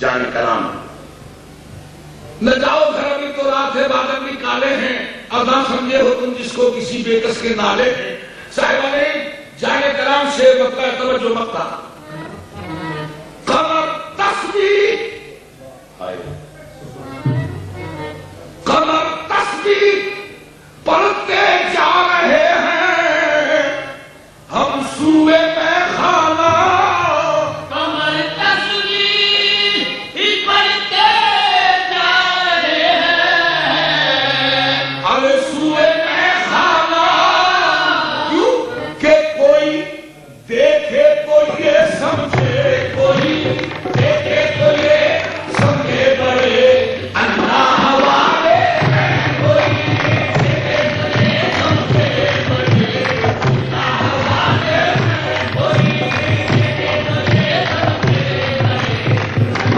جان کلام نہ جاؤ گھر ابھی تو رات ہے بادل بھی کالے ہیں اب نہ سمجھے ہو تم جس کو کسی بے کس کے نالے ہیں صاحبانے جان کلام شعر مکہ توجہ مکہ خبر تصویر